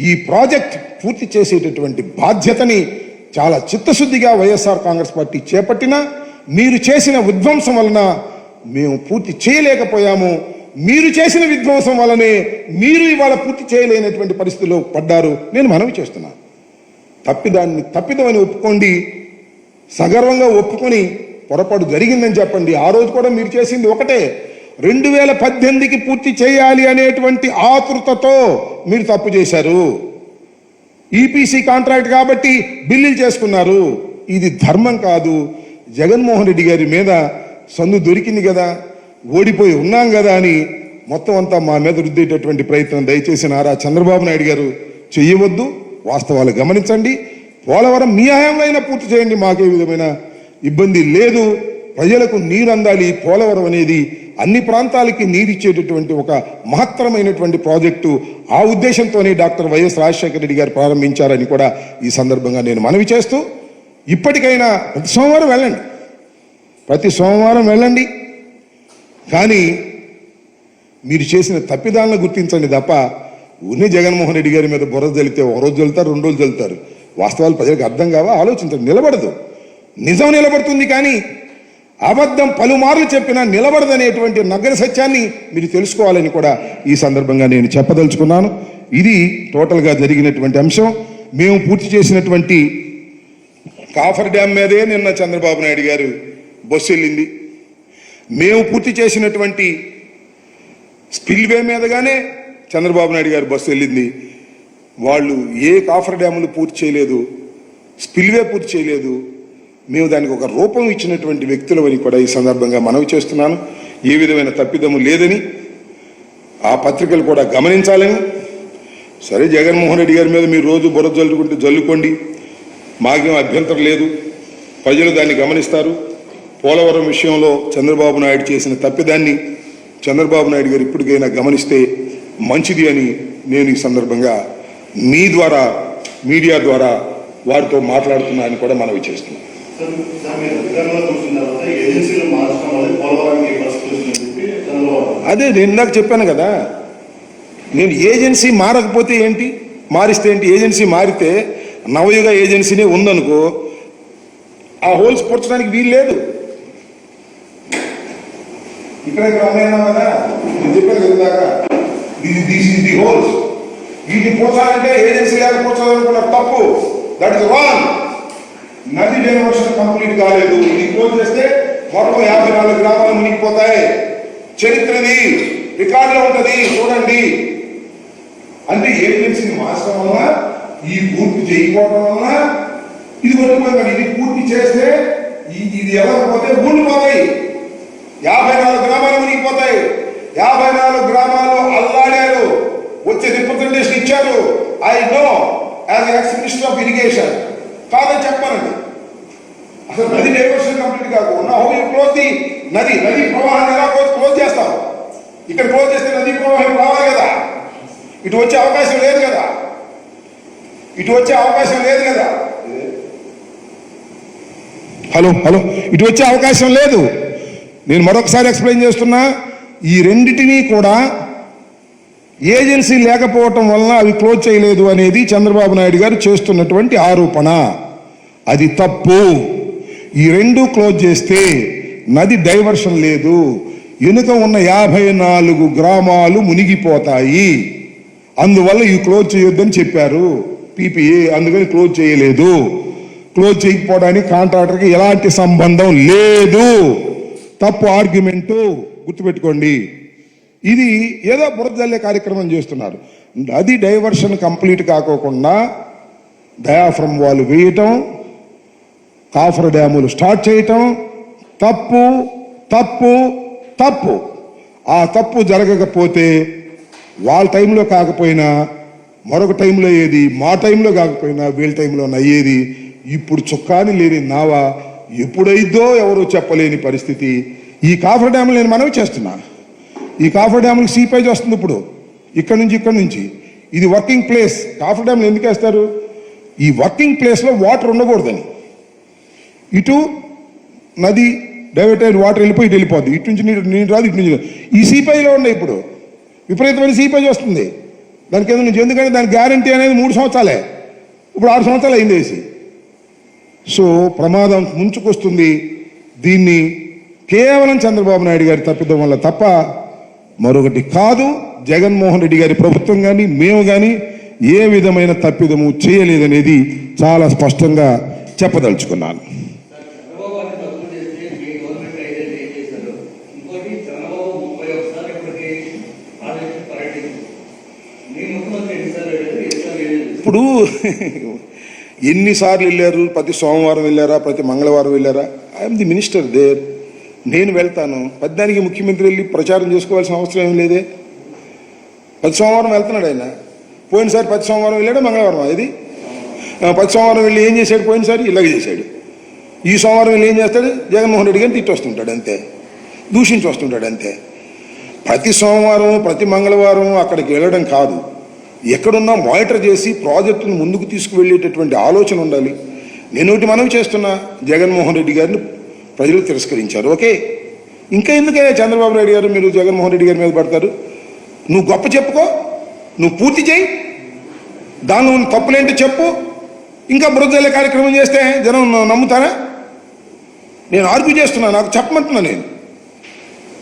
ఈ ప్రాజెక్ట్ పూర్తి చేసేటటువంటి బాధ్యతని చాలా చిత్తశుద్ధిగా వైఎస్ఆర్ కాంగ్రెస్ పార్టీ చేపట్టినా మీరు చేసిన విధ్వంసం వలన మేము పూర్తి చేయలేకపోయాము. మీరు చేసిన విధ్వంసం వల్లనే మీరు ఇవాళ పూర్తి చేయలేనటువంటి పరిస్థితిలో పడ్డారు. నేను మనవి చేస్తున్నా. తప్పిదమని ఒప్పుకోండి, సగర్వంగా ఒప్పుకొని పొరపాటు జరిగిందని చెప్పండి. ఆ రోజు కూడా మీరు చేసింది ఒకటే, 2018కి పూర్తి చేయాలి అనేటువంటి ఆతృతతో మీరు తప్పు చేశారు. ఈపీసీ కాంట్రాక్ట్ కాబట్టి బిల్లులు చేసుకున్నారు. ఇది ధర్మం కాదు. జగన్మోహన్ రెడ్డి గారి మీద సందు దొరికింది కదా, ఓడిపోయి ఉన్నాం కదా అని మొత్తం అంతా మా మీద రుద్దేటటువంటి ప్రయత్నం దయచేసి నారా చంద్రబాబు నాయుడు గారు చెయ్యవద్దు. వాస్తవాలు గమనించండి. పోలవరం మీ హయాంలో అయినా పూర్తి చేయండి, మాకే విధమైన ఇబ్బంది లేదు. ప్రజలకు నీరు అందాలి. పోలవరం అనేది అన్ని ప్రాంతాలకి నీరిచ్చేటటువంటి ఒక మహత్తరమైనటువంటి ప్రాజెక్టు. ఆ ఉద్దేశంతోనే డాక్టర్ వైఎస్ రాజశేఖర రెడ్డి గారు ప్రారంభించారని కూడా ఈ సందర్భంగా నేను మనవి చేస్తూ, ఇప్పటికైనా ప్రతి సోమవారం వెళ్ళండి, కానీ మీరు చేసిన తప్పిదాలను గుర్తించండి తప్ప ఉన్న జగన్మోహన్ రెడ్డి గారి మీద బుర్ర జల్లితే ఒక రోజు జల్లుతారు, 2 రోజులు జల్లుతారు. వాస్తవాలు ప్రజలకు అర్థం కావా? ఆలోచించండి. నిలబడదు. నిజం నిలబడుతుంది, కానీ అబద్ధం పలుమార్లు చెప్పినా నిలబడదనేటువంటి నగ్న సత్యాన్ని మీరు తెలుసుకోవాలని కూడా ఈ సందర్భంగా నేను చెప్పదలుచుకున్నాను. ఇది టోటల్గా జరిగినటువంటి అంశం. మేము పూర్తి చేసినటువంటి కాఫర్ డ్యామ్ మీదే నిన్న చంద్రబాబు నాయుడు గారు బస్సు వెళ్ళింది. మేము పూర్తి చేసినటువంటి స్పిల్వే మీదగానే చంద్రబాబు నాయుడు గారు బస్సు వెళ్ళింది. వాళ్ళు ఏ కాఫర్ డ్యాములు పూర్తి చేయలేదు, స్పిల్వే పూర్తి చేయలేదు. మేము దానికి ఒక రూపం ఇచ్చినటువంటి వ్యక్తులమని కూడా ఈ సందర్భంగా మనవి చేస్తున్నాను. ఏ విధమైన తప్పిదము లేదని ఆ పత్రికలు కూడా గమనించాలని. సరే, జగన్మోహన్ రెడ్డి గారి మీద మీరు రోజు బురద జల్లుకుంటే జల్లుకోండి, మాకేం అభ్యంతరం లేదు. ప్రజలు దాన్ని గమనిస్తారు. పోలవరం విషయంలో చంద్రబాబు నాయుడు చేసిన తప్పిదాన్ని చంద్రబాబు నాయుడు గారు ఇప్పటికైనా గమనిస్తే మంచిది అని నేను ఈ సందర్భంగా మీ ద్వారా, మీడియా ద్వారా వారితో మాట్లాడుతున్నానని కూడా మనవి చేస్తున్నాను. అదే నేను ఇందాక చెప్పాను కదా, నేను ఏజెన్సీ మారకపోతే ఏంటి, మారిస్తే ఏంటి? ఏజెన్సీ మారితే నవయుగ ఏజెన్సీనే ఉందనుకో, ఆ హోల్స్ పూడ్చడానికి వీలు లేదు. ఇక్కడ ఉన్నాయన్నా కదా, నేను చెప్పాను కదా, ది హోల్స్. వీటిని పూడ్చాలంటే ఏజెన్సీ లేక పూడ్చాలనుకున్న తప్పు. That is wrong. నది డైవర్షన్ కంప్లీట్ కాలేదు. ఇది క్లోజ్ చేస్తే మొత్తం 54 గ్రామాలు మునిగిపోతాయి. చరిత్రది రికార్డులో ఉంటుంది, చూడండి. అంటే ఏజెన్సీని మార్చడం వల్ల, ఈ పూర్తి చేయకపోవడం వల్ల ఇది కొట్టుకోవాలి. ఇది పూర్తి చేస్తే ఇది ఎవరిపోతే ఊళ్ళు పోతాయి. 54 గ్రామాలు మునిగిపోతాయి. 54 గ్రామాలు అల్లాడారు. వచ్చే రిప్రజెంటేషన్ ఇచ్చారు. I know as ex minister of irrigation. కాదని చెప్పానండి. అసలు నది డైవర్షన్ కంప్లీట్ కాకుండా హౌ యూ క్లోజ్ ది నది ప్రవాహాన్ని ఎలా క్లోజ్ చేస్తాం? ఇక్కడ క్లోజ్ చేస్తే నదీ ప్రవాహం రావాలి కదా, ఇటు వచ్చే అవకాశం లేదు కదా, ఇటు వచ్చే అవకాశం లేదు. నేను మరొకసారి ఎక్స్ప్లెయిన్ చేస్తున్నా. ఈ రెండిటినీ కూడా ఏజెన్సీ లేకపోవటం వలన అవి క్లోజ్ చేయలేదు అనేది చంద్రబాబు నాయుడు గారు చేస్తున్నటువంటి ఆరోపణ. అది తప్పు. ఈ రెండు క్లోజ్ చేస్తే నది డైవర్షన్ లేదు. వెనుక ఉన్న 54 గ్రామాలు మునిగిపోతాయి. అందువల్ల ఇవి క్లోజ్ చేయొద్దని చెప్పారు పీపీఏ. అందుకని క్లోజ్ చేయలేదు. క్లోజ్ చేయకపోవడానికి కాంట్రాక్టర్కి ఎలాంటి సంబంధం లేదు. తప్పు ఆర్గ్యుమెంటు, గుర్తుపెట్టుకోండి. ఇది ఏదో బురద జల్లే కార్యక్రమం చేస్తున్నారు. నది డైవర్షన్ కంప్లీట్ కాకోకుండా డయాఫ్రమ్ వాల్ వేయటం, కాఫర్ డ్యాములు స్టార్ట్ చేయటం తప్పు తప్పు తప్పు. ఆ తప్పు జరగకపోతే వాళ్ళ టైంలో కాకపోయినా మరొక టైంలో అయ్యేది, మా టైంలో కాకపోయినా వీళ్ళ టైంలో అయ్యేది. ఇప్పుడు చుక్కాని లేని నావ ఎప్పుడైద్దో ఎవరో చెప్పలేని పరిస్థితి. ఈ కాఫర్ డ్యాములు నేను మనవి చేస్తున్నా. ఈ కాఫర్ డ్యాములకు సీపేజ్ వస్తుంది ఇప్పుడు ఇక్కడ నుంచి. ఇది వర్కింగ్ ప్లేస్. కాఫర్ డ్యాములు ఎందుకు వేస్తారు? ఈ వర్కింగ్ ప్లేస్లో వాటర్ ఉండకూడదని. ఇటు నది డైవర్ట్ అయిన వాటర్ వెళ్ళిపోయి ఇటు వెళ్ళిపోద్ది. ఇటు నుంచి నీరు రాదు, ఇటు నుంచి. ఈ సీపేజ్లో ఉన్నాయి ఇప్పుడు విపరీతమైన సీపేజ్ వస్తుంది దాని కింద నుంచి. ఎందుకంటే దాని గ్యారంటీ అనేది 3 సంవత్సరాలే. ఇప్పుడు 6 సంవత్సరాలు అయింది వేసి. సో ప్రమాదం ముంచుకొస్తుంది. దీన్ని కేవలం చంద్రబాబు నాయుడు గారి తప్పిదం వల్ల తప్ప మరొకటి కాదు. జగన్మోహన్ రెడ్డి గారి ప్రభుత్వం కానీ మేము కానీ ఏ విధమైన తప్పిదము చేయలేదనేది చాలా స్పష్టంగా చెప్పదలుచుకున్నాను. ఇప్పుడు ఎన్నిసార్లు వెళ్ళారు? ప్రతి సోమవారం వెళ్ళారా? ప్రతి మంగళవారం వెళ్ళారా? I'm the minister there. నేను వెళ్తాను. పద్దానికి ముఖ్యమంత్రి వెళ్ళి ప్రచారం చేసుకోవాల్సిన అవసరం ఏం లేదే. ప్రతి సోమవారం వెళ్తున్నాడు ఆయన. పోయినసారి ప్రతి సోమవారం వెళ్ళాడు, మంగళవారం ఇది ప్రతి సోమవారం వెళ్ళి ఏం చేశాడు? పోయినసారి ఇలాగే చేశాడు. ఈ సోమవారం వెళ్ళి ఏం చేస్తాడు? జగన్మోహన్ రెడ్డి గారిని తిట్టి వస్తుంటాడు అంతే, దూషించి వస్తుంటాడు అంతే. ప్రతి సోమవారం ప్రతి మంగళవారం అక్కడికి వెళ్ళడం కాదు, ఎక్కడున్నా మానిటర్ చేసి ప్రాజెక్టును ముందుకు తీసుకువెళ్ళేటటువంటి ఆలోచన ఉండాలి. నేను ఒకటి మనవి చేస్తున్నా, జగన్మోహన్ రెడ్డి గారిని ప్రజలు తిరస్కరించారు, ఓకే. ఇంకా ఎందుకే చంద్రబాబు నాయుడు గారు మీరు జగన్మోహన్ రెడ్డి గారి మీద పడతారు? నువ్వు గొప్ప చెప్పుకో, నువ్వు పూర్తి చేయి, దానిలో ఉన్న తప్పులేంటో చెప్పు. ఇంకా బురదల్లే కార్యక్రమం చేస్తే జనం నమ్ముతారా? నేను ఆర్గ్యూ చేస్తున్నా, నాకు చెప్పమంటున్నా. నేను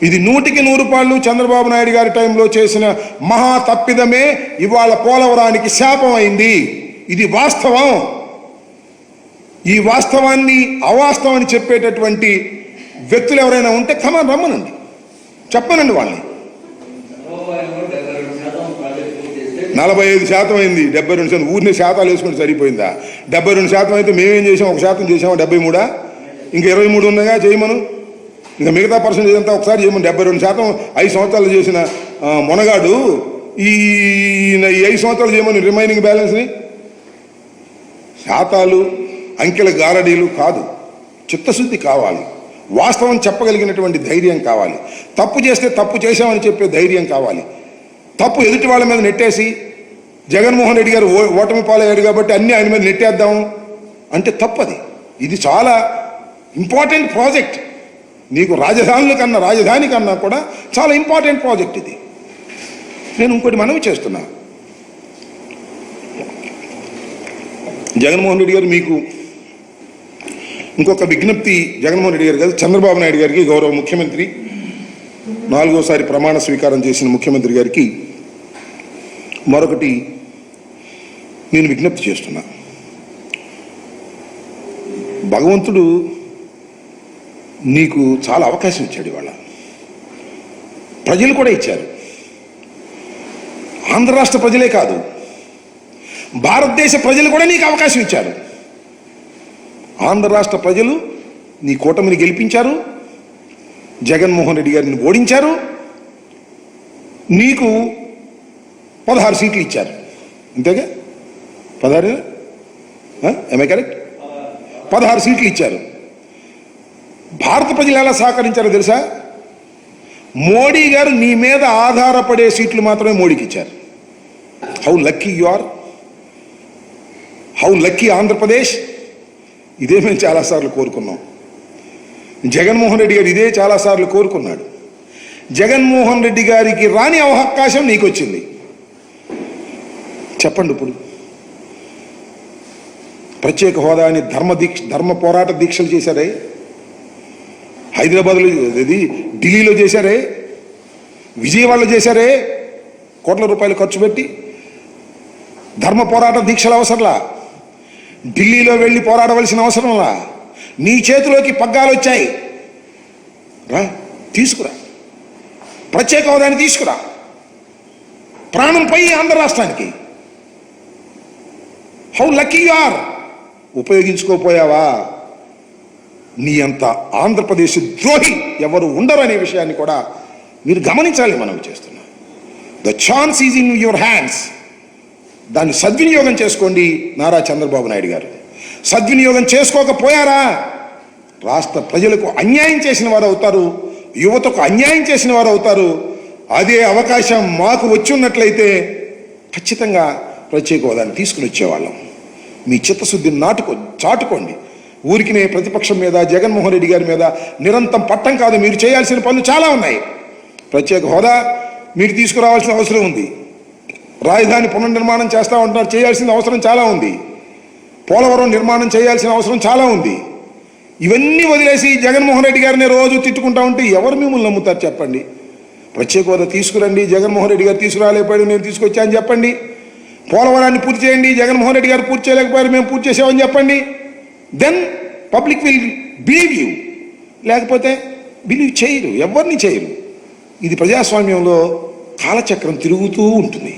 ఇది 100కి 100 చంద్రబాబు నాయుడు గారి టైంలో చేసిన మహా తప్పిదమే ఇవాళ పోలవరానికి శాపం అయింది. ఇది వాస్తవం. ఈ వాస్తవాన్ని అవాస్తవాన్ని చెప్పేటటువంటి వ్యక్తులు ఎవరైనా ఉంటే కమాన్ రమ్మనండి, చెప్పనండి వాళ్ళని. 45% అయింది, 72%. ఊరిని శాతాలు వేసుకుంటే సరిపోయిందా? 72% అయితే మేమేం చేసాం? 1% చేసామా? 73? ఇంకా 23 ఉన్నాయా చేయమను. ఇంకా మిగతా పర్సెంటేజ్ అంతా ఒకసారి చేయమని. 72% 5 సంవత్సరాలు చేసిన మొనగాడు ఈ 5 సంవత్సరాలు చేయమని రిమైనింగ్ బ్యాలెన్స్ని. శాతాలు అంకెల గారడీలు కాదు, చిత్తశుద్ధి కావాలి, వాస్తవం చెప్పగలిగినటువంటి ధైర్యం కావాలి, తప్పు చేస్తే తప్పు చేశామని చెప్పే ధైర్యం కావాలి. తప్పు ఎదుటి వాళ్ళ మీద నెట్టేసి జగన్మోహన్ రెడ్డి గారు ఓటమి పాలయ్యాడు కాబట్టి అన్నీ ఆయన మీద నెట్టేద్దాం అంటే తప్పది. ఇది చాలా ఇంపార్టెంట్ ప్రాజెక్ట్. నీకు రాజధాని కన్నా కూడా చాలా ఇంపార్టెంట్ ప్రాజెక్ట్ ఇది. నేను ఇంకోటి మనవి చేస్తున్నా, జగన్మోహన్ రెడ్డి గారు మీకు ఇంకొక విజ్ఞప్తి. జగన్మోహన్ రెడ్డి గారు కాదు, చంద్రబాబు నాయుడు గారికి, గౌరవ ముఖ్యమంత్రి, 4వసారి ప్రమాణ స్వీకారం చేసిన ముఖ్యమంత్రి గారికి మరొకటి నేను విజ్ఞప్తి చేస్తున్నా. భగవంతుడు నీకు చాలా అవకాశం ఇచ్చాడు. ఇవాళ ప్రజలు కూడా ఇచ్చారు. ఆంధ్ర రాష్ట్ర ప్రజలే కాదు, భారతదేశ ప్రజలు కూడా నీకు అవకాశం ఇచ్చారు. ఆంధ్ర రాష్ట్ర ప్రజలు నీ కూటమిని గెలిపించారు, జగన్మోహన్ రెడ్డి గారిని ఓడించారు, నీకు 16 సీట్లు ఇచ్చారు. అంతేగా? 16 ఏమై కరెక్ట్? 16 సీట్లు ఇచ్చారు. భారత ప్రజలు ఎలా సహకరించారో తెలుసా? మోడీ గారు నీ మీద ఆధారపడే సీట్లు మాత్రమే మోడీకి ఇచ్చారు. How lucky you are, how lucky Andhra Pradesh. ఇదే మేము చాలాసార్లు కోరుకున్నాం. జగన్మోహన్ రెడ్డి గారు ఇదే చాలాసార్లు కోరుకున్నాడు. జగన్మోహన్ రెడ్డి గారికి రాని అవకాశం నీకు వచ్చింది. చెప్పండి, ఇప్పుడు ప్రత్యేక హోదాని ధర్మ పోరాట దీక్షలు చేశారే, హైదరాబాద్లో, ఇది ఢిల్లీలో చేశారే, విజయవాడలో చేశారే, కోట్ల రూపాయలు ఖర్చు పెట్టి. ధర్మ పోరాట దీక్షల అవసరంలా, ఢిల్లీలో వెళ్ళి పోరాడవలసిన అవసరంలా. నీ చేతిలోకి పగ్గాలు వచ్చాయి, రా తీసుకురా, ప్రత్యేక హోదాని తీసుకురా, ప్రాణం పోయి ఆంధ్ర రాష్ట్రానికి. How lucky you are. ఉపయోగించుకోపోయావా? నీ అంత ఆంధ్రప్రదేశ్ ద్రోహి ఎవరు ఉండరు అనే విషయాన్ని కూడా మీరు గమనించాలి. మనం చేస్తున్నా the chance is in your hands. దాన్ని సద్వినియోగం చేసుకోండి నారా చంద్రబాబు నాయుడు గారు. సద్వినియోగం చేసుకోకపోయారా రాష్ట్ర ప్రజలకు అన్యాయం చేసిన వారు అవుతారు, యువతకు అన్యాయం చేసిన వారు అవుతారు. అదే అవకాశం మాకు వచ్చి ఉన్నట్లయితే ఖచ్చితంగా ప్రత్యేక హోదాన్ని తీసుకుని వచ్చేవాళ్ళం. మీ చిత్తశుద్ధిని చాటుకోండి. ఊరికినే ప్రతిపక్షం మీద, జగన్మోహన్ రెడ్డి గారి మీద నిరంతరం పట్టం కాదు. మీరు చేయాల్సిన పనులు చాలా ఉన్నాయి. ప్రత్యేక హోదా మీరు తీసుకురావాల్సిన అవసరం ఉంది. రాజధాని పునర్నిర్మాణం చేస్తూ ఉంటున్నారు, చేయాల్సిన అవసరం చాలా ఉంది. పోలవరం నిర్మాణం చేయాల్సిన అవసరం చాలా ఉంది. ఇవన్నీ వదిలేసి జగన్మోహన్ రెడ్డి గారిని రోజు తిట్టుకుంటా ఉంటే ఎవరు మిమ్మల్ని నమ్ముతారు చెప్పండి? ప్రత్యేక హోదా తీసుకురండి, జగన్మోహన్ రెడ్డి గారు తీసుకురాలేకపోయాడు, నేను తీసుకొచ్చాను చెప్పండి. పోలవరాన్ని పూర్తి చేయండి, జగన్మోహన్ రెడ్డి గారు పూర్తి చేయలేకపోయారు, మేము పూర్తి చేసామని చెప్పండి. Then public will believe you. లేకపోతే బిలీవ్ చేయరు, ఎవరిని చేయరు. ఇది ప్రజాస్వామ్యంలో కాలచక్రం తిరుగుతూ ఉంటుంది.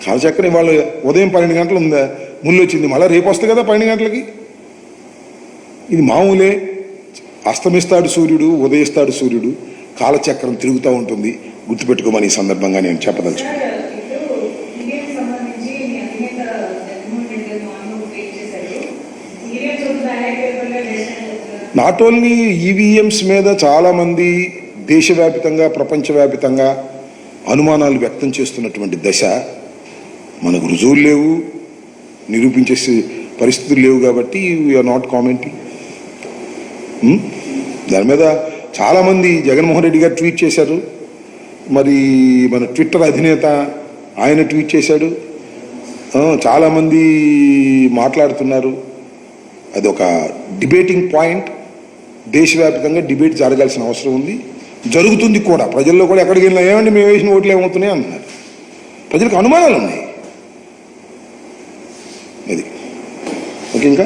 కాలచక్రం వాళ్ళు ఉదయం 12 గంటలు ఉందా ముళ్ళు వచ్చింది, మళ్ళీ రేపు వస్తుంది కదా 12 గంటలకి. ఇది మామూలే. అస్తమిస్తాడు సూర్యుడు, ఉదయిస్తాడు సూర్యుడు, కాలచక్రం తిరుగుతూ ఉంటుంది. గుర్తుపెట్టుకోమని ఈ సందర్భంగా నేను చెప్పదలుచుకున్నాను. నాట్ ఓన్లీ ఈవీఎంస్ మీద చాలామంది దేశవ్యాప్తంగా ప్రపంచవ్యాప్తంగా అనుమానాలు వ్యక్తం చేస్తున్నటువంటి దశ. మనకు రుజువులు లేవు, నిరూపించే పరిస్థితులు లేవు కాబట్టి వీఆర్ నాట్ కామెంటింగ్. దాని మీద చాలామంది జగన్మోహన్ రెడ్డి గారు ట్వీట్ చేశారు, మరి మన ట్విట్టర్ అధినేత ఆయన ట్వీట్ చేశాడు, చాలామంది మాట్లాడుతున్నారు. అది ఒక డిబేటింగ్ పాయింట్. దేశవ్యాప్తంగా డిబేట్ జరగాల్సిన అవసరం ఉంది, జరుగుతుంది కూడా. ప్రజల్లో కూడా ఎక్కడికి వెళ్ళినా ఏమండి మేము వేసిన ఓట్లు ఏమవుతున్నాయి అంటున్నారు. ప్రజలకు అనుమానాలు ఉన్నాయి. అది ఓకే. ఇంకా